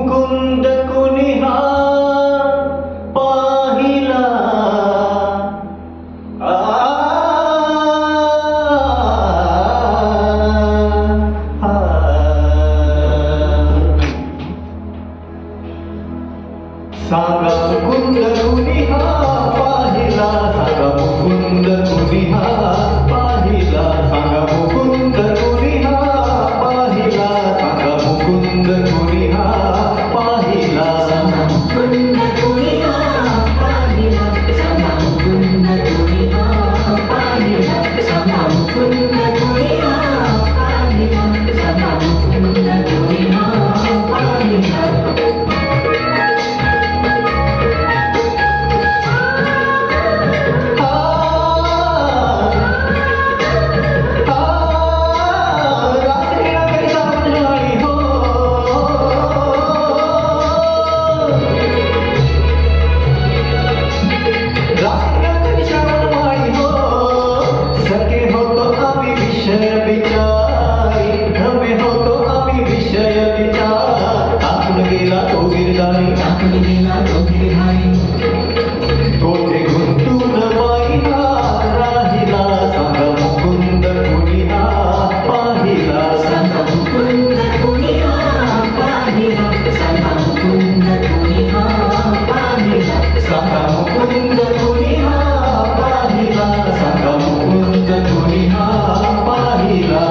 मुकुंद कुणिहा पाहिला सांगा मुकुंद कुणिहा पाहिला सांगा मुकुंद कुणिहा पाहिला सांगा मुकुंद कुणिहा पाहिला सांगा मुकुंद कुणिहा पाहिला सांगा मुकुंद कुणिहा पाहिला सांगा मुकुंद कुणिहा पाहिला सांगा मुकुंद कुणिहा पाहिला सांगा मुकुंद कुणिहा पाहिला कोठे गुंतून पाहिला राहिला सांगा मुकुंद कुणिहा पाहिला सांगा मुकुंद कुणिहा पाहिला सांगा मुकुंद कुणिहा पाहिला सांगा मुकुंद कुणिहा पाहिला सांगा मुकुंद कुणिहा पाहिला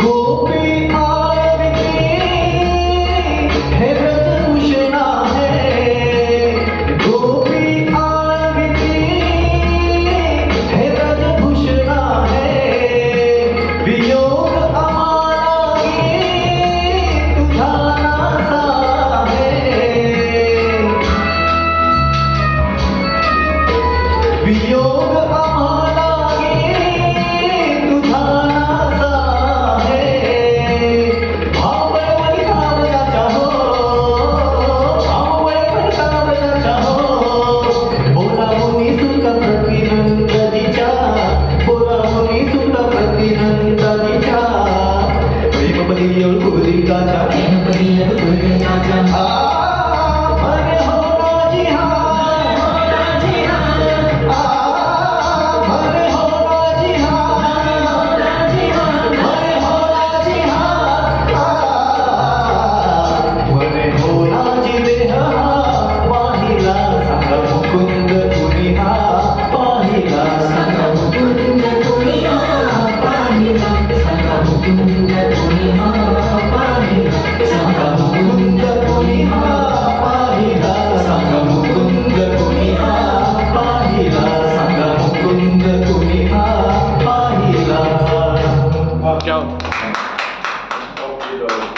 गोपी आरती है ब्रजभूषणा है गोपी आरती है ब्रजभूषणा है वियोग हमारा गीत तुझा नाता है वियोग हमारा गीत तुझा प्रेम